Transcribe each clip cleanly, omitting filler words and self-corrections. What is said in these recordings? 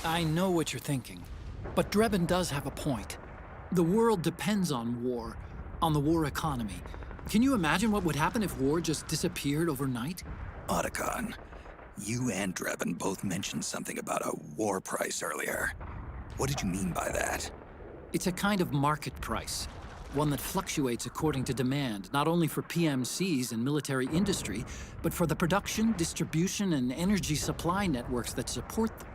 I know what you're thinking, but Drebin does have a point. The world depends on war, on the war economy. Can you imagine what would happen if war just disappeared overnight? Otacon, you and Drebin both mentioned something about a war price earlier. What did you mean by that? It's a kind of market price, one that fluctuates according to demand, not only for PMCs and military industry, but for the production, distribution, and energy supply networks that support them.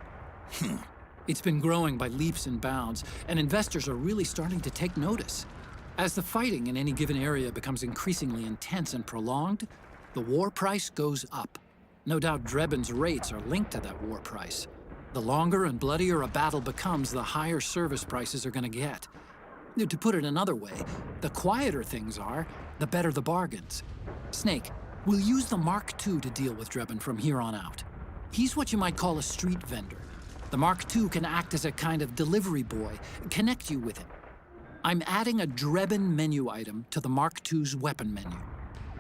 It's been growing by leaps and bounds, and investors are really starting to take notice. As the fighting in any given area becomes increasingly intense and prolonged, the war price goes up. No doubt Drebin's rates are linked to that war price. The longer and bloodier a battle becomes, the higher service prices are going to get. To put it another way, the quieter things are, the better the bargains. Snake, we'll use the Mark II to deal with Drebin from here on out. He's what you might call a street vendor. The Mark II can act as a kind of delivery boy, connect you with him. I'm adding a Drebin menu item to the Mark II's weapon menu.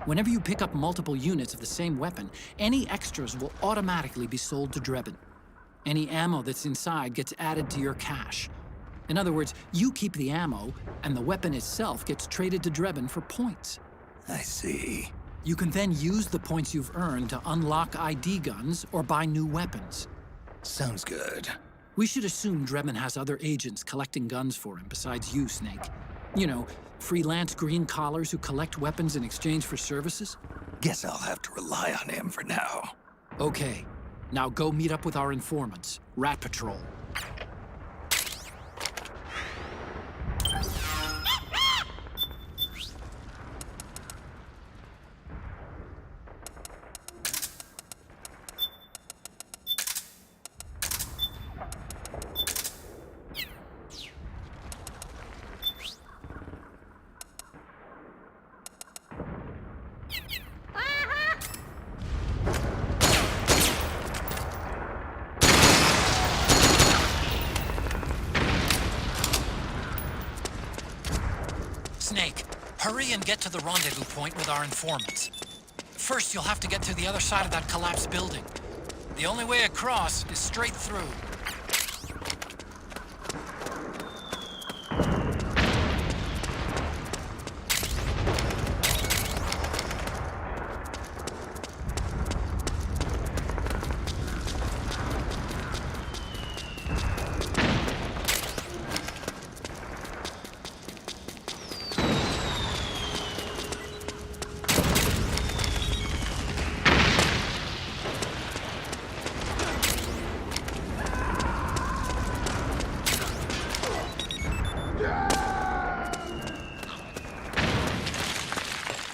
Whenever you pick up multiple units of the same weapon, any extras will automatically be sold to Drebin. Any ammo that's inside gets added to your cache. In other words, you keep the ammo, and the weapon itself gets traded to Drebin for points. I see. You can then use the points you've earned to unlock ID guns or buy new weapons. Sounds good. We should assume Drebin has other agents collecting guns for him besides you, Snake. You know, freelance green collars who collect weapons in exchange for services? Guess I'll have to rely on him for now. Okay. Now go meet up with our informants, Rat Patrol. Snake, hurry and get to the rendezvous point with our informants. First, you'll have to get to the other side of that collapsed building. The only way across is straight through.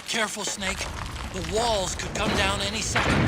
Careful, Snake. The walls could come down any second.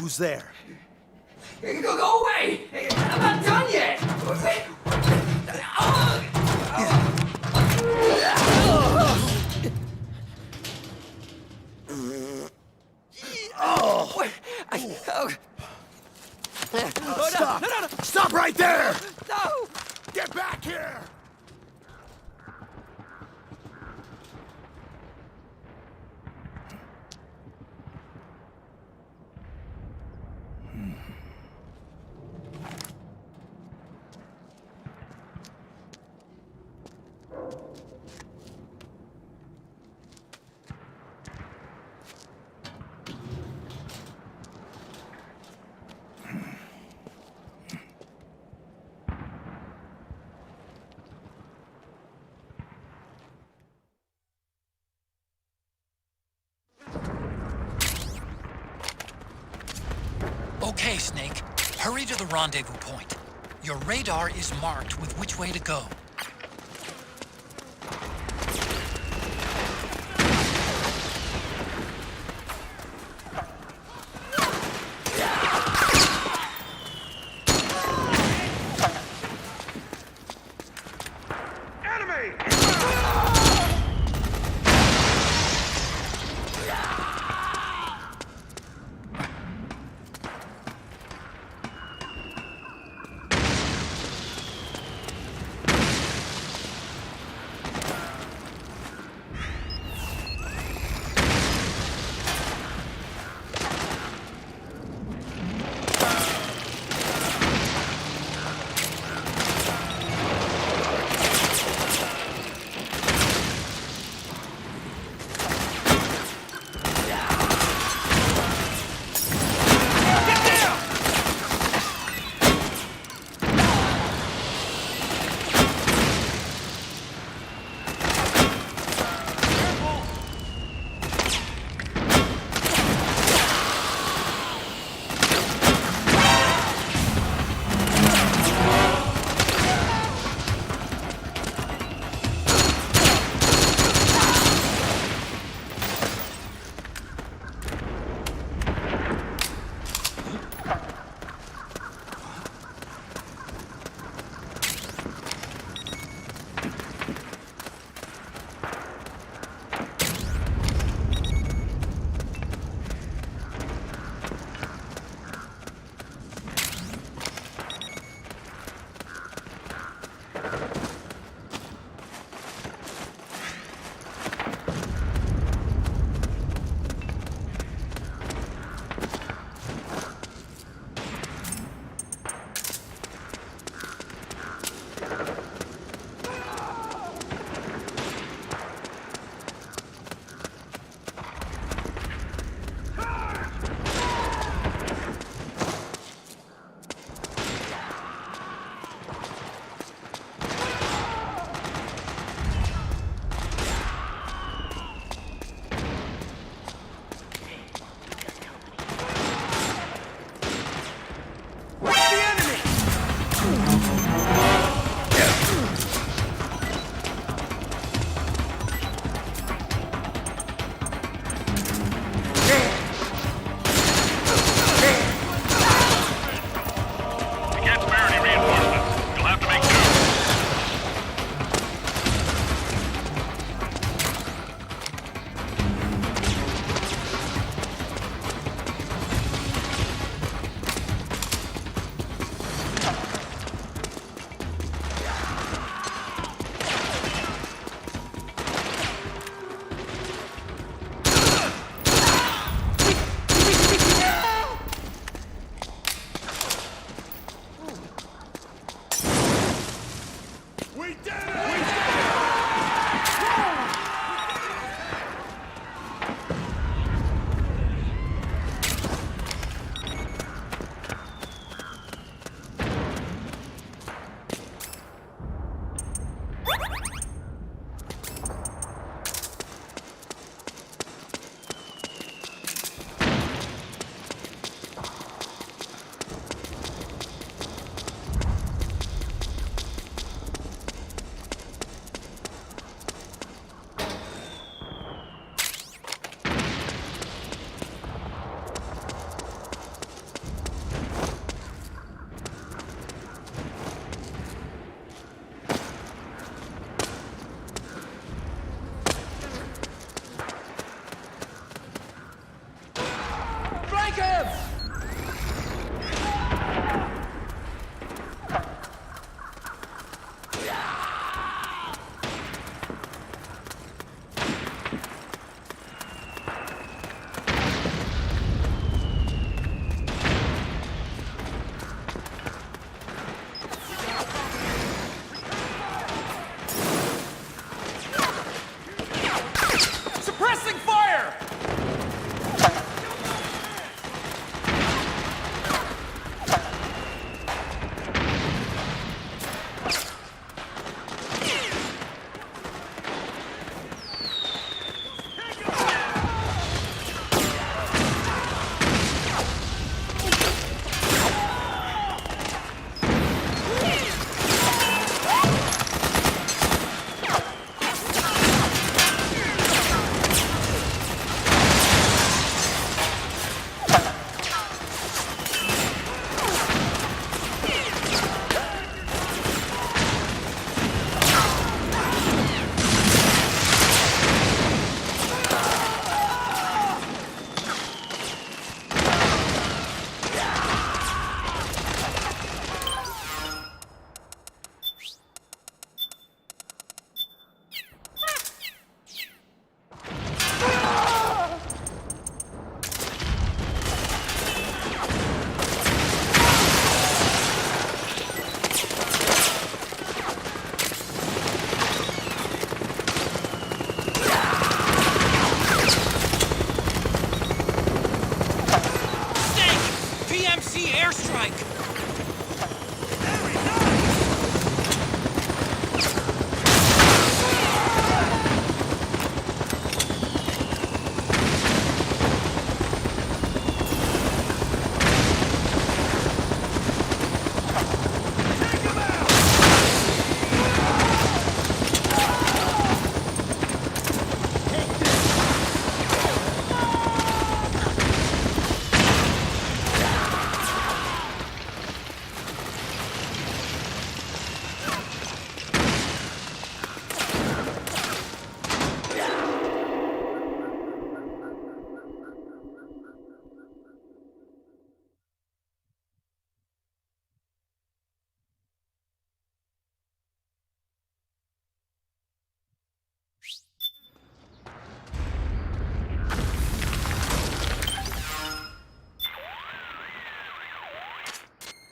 who's there. Go away! I'm not done yet! Stop! No. Stop right there! No! Get back here! Okay, Snake. Hurry to the rendezvous point. Your radar is marked with which way to go.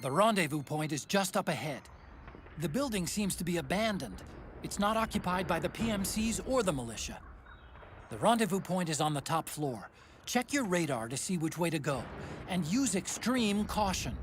The rendezvous point is just up ahead. The building seems to be abandoned. It's not occupied by the PMCs or the militia. The rendezvous point is on the top floor. Check your radar to see which way to go, and use extreme caution.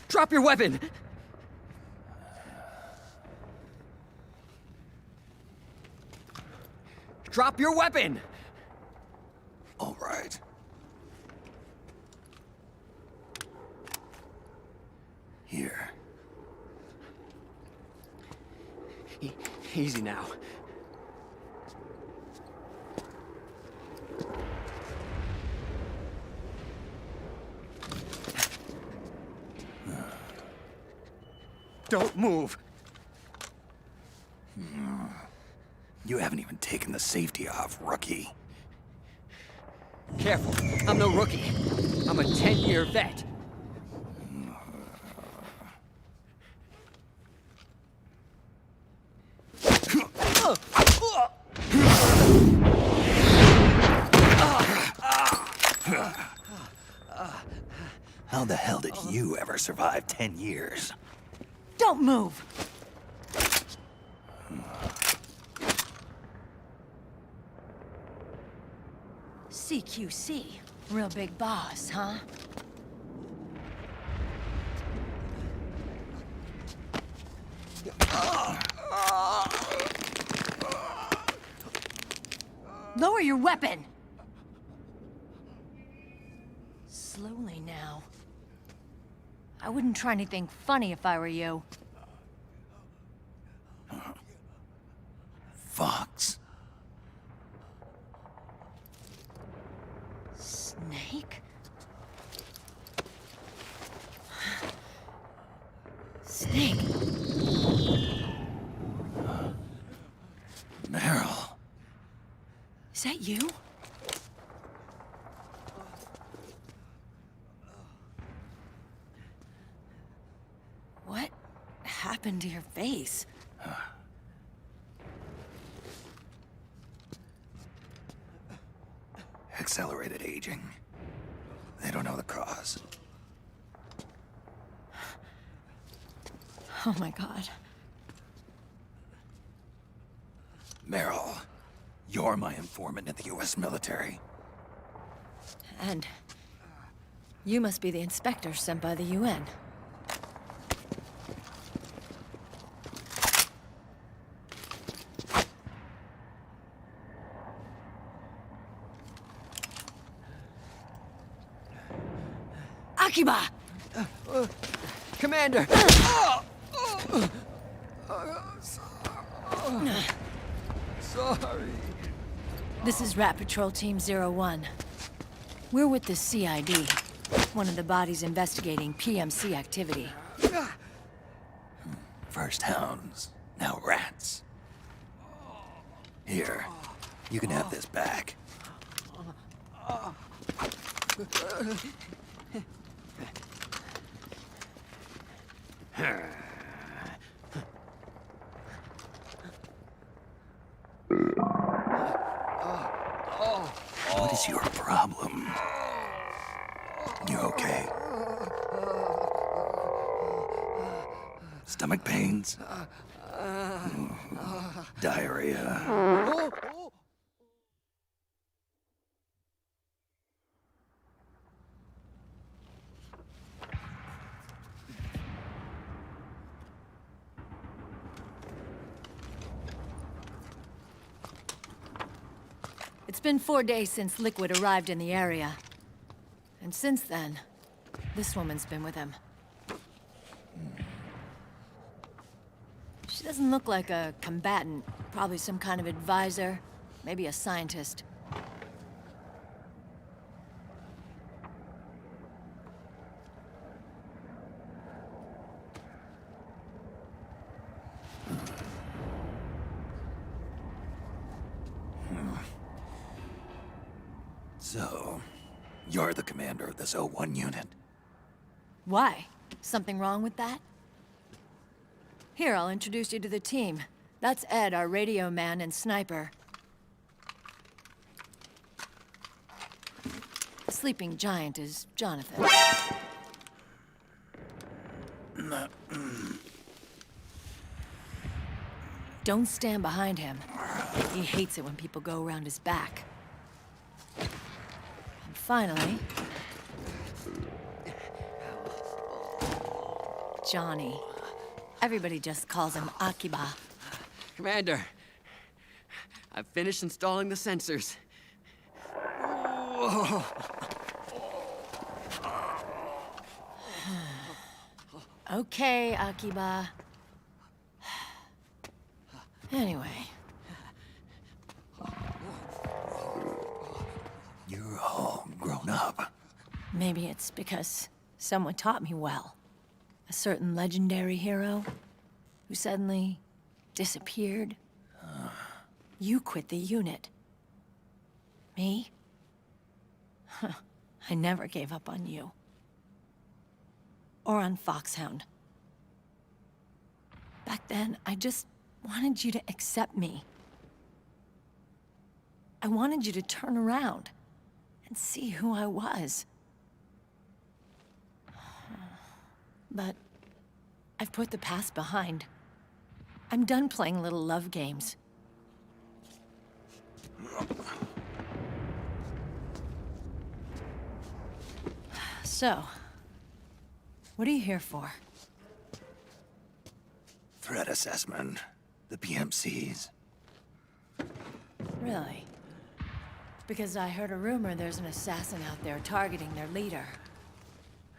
Drop your weapon! Drop your weapon! All right. Here. Easy now. Don't move. You haven't even taken the safety off, rookie. Careful, I'm no rookie. I'm a 10-year vet. How the hell did you ever survive 10 years? Don't move! CQC. Real big boss, huh? Lower your weapon! Slowly now. I wouldn't try anything funny if I were you. Fox. Snake? Snake? Meryl. Is that you? What happened to your face? accelerated aging. They don't know the cause. Oh my God. Meryl, you're my informant in the US military. And you must be the inspector sent by the UN. Akiba! Commander! Sorry. This is Rat Patrol Team 01. We're with the CID, one of the bodies investigating PMC activity. First hounds, now rats. Here, you can have this back. What is your problem? You okay? Stomach pains? Diarrhea? It's been 4 days since Liquid arrived in the area. And since then, this woman's been with him. She doesn't look like a combatant. Probably some kind of advisor, maybe a scientist. So, you're the commander of this O1 unit? Why? Something wrong with that? Here, I'll introduce you to the team. That's Ed, our radio man and sniper. The sleeping giant is Jonathan. Don't stand behind him. He hates it when people go around his back. And finally... Johnny. Everybody just calls him Akiba. Commander, I've finished installing the sensors. Okay, Akiba. Anyway, You're all grown up. maybe it's because someone taught me well. A certain legendary hero who suddenly disappeared. You quit the unit. Me? I never gave up on you. Or on Foxhound. Back then, I just wanted you to accept me. I wanted you to turn around and see who I was. But I've put the past behind. I'm done playing little love games. So, what are you here for? Threat assessment. The PMCs. Really? Because I heard a rumor there's an assassin out there targeting their leader.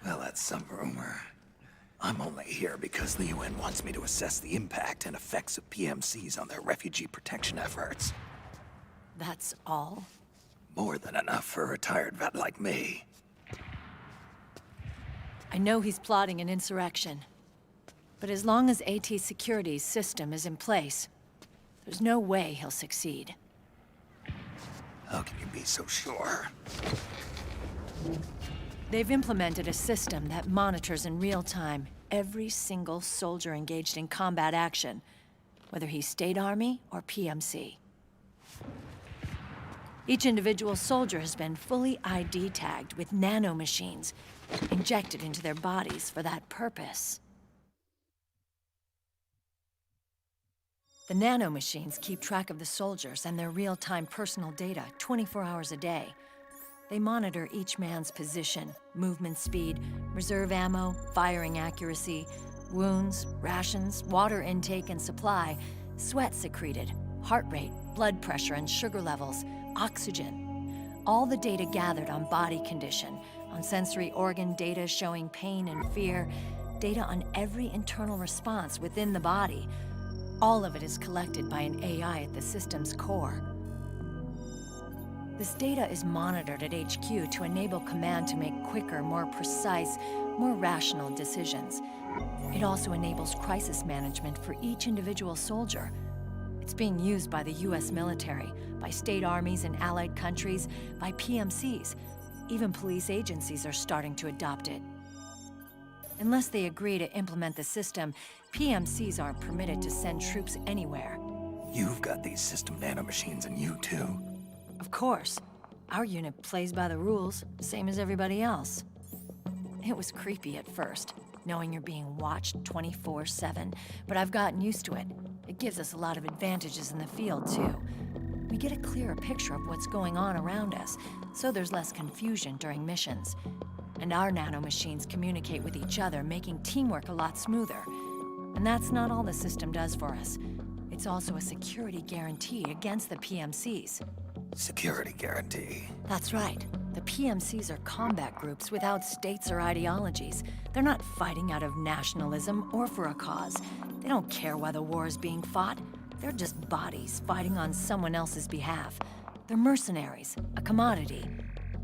Well, that's some rumor. I'm only here because the UN wants me to assess the impact and effects of PMCs on their refugee protection efforts. That's all? More than enough for a retired vet like me. I know he's plotting an insurrection. But as long as AT Security's system is in place, there's no way he'll succeed. How can you be so sure? They've implemented a system that monitors in real time every single soldier engaged in combat action, whether he's State Army or PMC. Each individual soldier has been fully ID tagged with nanomachines injected into their bodies for that purpose. The nanomachines keep track of the soldiers and their real-time personal data 24 hours a day. They monitor each man's position, movement speed, reserve ammo, firing accuracy, wounds, rations, water intake and supply, sweat secreted, heart rate, blood pressure and sugar levels, oxygen. All the data gathered on body condition, on sensory organ data showing pain and fear, data on every internal response within the body. All of it is collected by an AI at the system's core. This data is monitored at HQ to enable command to make quicker, more precise, more rational decisions. It also enables crisis management for each individual soldier. It's being used by the US military, by state armies in allied countries, by PMCs. Even police agencies are starting to adopt it. Unless they agree to implement the system, PMCs aren't permitted to send troops anywhere. You've got these system nanomachines in you, too. Of course. Our unit plays by the rules, same as everybody else. It was creepy at first, knowing you're being watched 24/7, but I've gotten used to it. It gives us a lot of advantages in the field, too. We get a clearer picture of what's going on around us, so there's less confusion during missions. And our nanomachines communicate with each other, making teamwork a lot smoother. And that's not all the system does for us. It's also a security guarantee against the PMCs. Security guarantee. That's right. The PMCs are combat groups without states or ideologies. They're not fighting out of nationalism or for a cause. They don't care why the war is being fought. They're just bodies fighting on someone else's behalf. They're mercenaries, a commodity.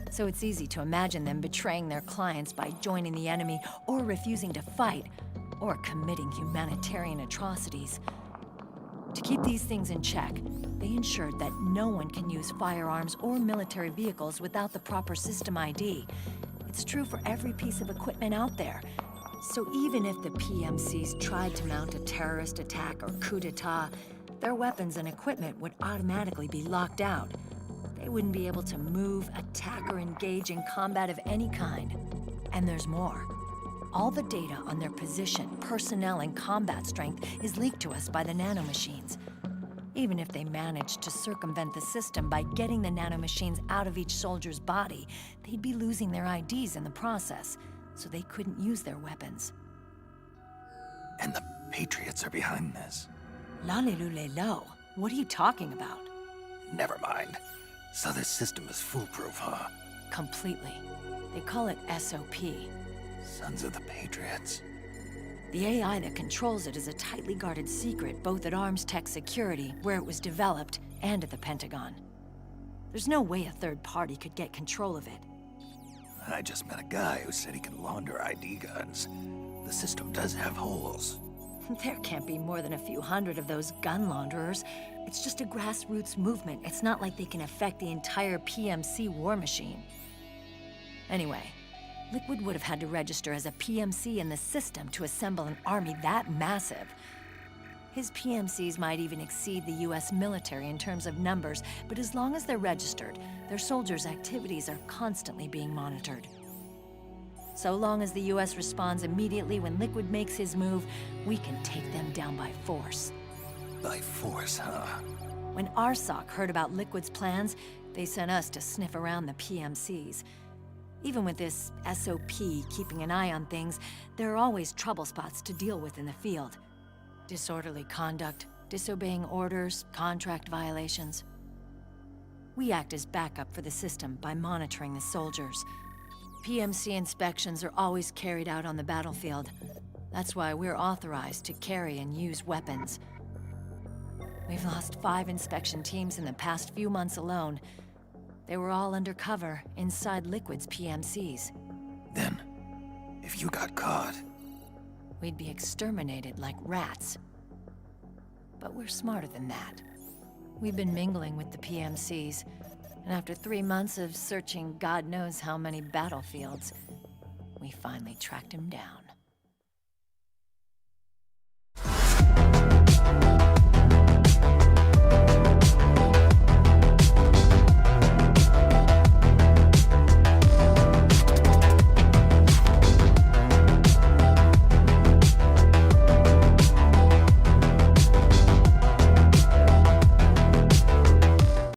So it's easy to imagine them betraying their clients by joining the enemy or refusing to fight, or committing humanitarian atrocities. To keep these things in check, they ensured that no one can use firearms or military vehicles without the proper system ID. It's true for every piece of equipment out there. So even if the PMCs tried to mount a terrorist attack or coup d'etat, their weapons and equipment would automatically be locked out. They wouldn't be able to move, attack, or engage in combat of any kind. And there's more. All the data on their position, personnel, and combat strength is leaked to us by the nanomachines. Even if they managed to circumvent the system by getting the nanomachines out of each soldier's body, they'd be losing their IDs in the process, so they couldn't use their weapons. And the Patriots are behind this. Lalilulelo, what are you talking about? Never mind. So this system is foolproof, huh? Completely. They call it SOP. Sons of the Patriots. The AI that controls it is a tightly guarded secret, both at Arms Tech Security, where it was developed, and at the Pentagon. There's no way a third party could get control of it. I just met a guy who said he can launder ID guns. The system does have holes. There can't be more than a few hundred of those gun launderers. It's just a grassroots movement. It's not like they can affect the entire PMC war machine. Anyway, Liquid would have had to register as a PMC in the system to assemble an army that massive. His PMCs might even exceed the US military in terms of numbers, but as long as they're registered, their soldiers' activities are constantly being monitored. So long as the US responds immediately when Liquid makes his move, we can take them down by force. By force, huh? When RSOC heard about Liquid's plans, they sent us to sniff around the PMCs. Even with this SOP keeping an eye on things, there are always trouble spots to deal with in the field. Disorderly conduct, disobeying orders, contract violations. We act as backup for the system by monitoring the soldiers. PMC inspections are always carried out on the battlefield. That's why we're authorized to carry and use weapons. We've lost 5 inspection teams in the past few months alone. They were all undercover inside Liquid's PMCs. Then, if you got caught... We'd be exterminated like rats. But we're smarter than that. We've been mingling with the PMCs, and after 3 months of searching God knows how many battlefields, we finally tracked him down.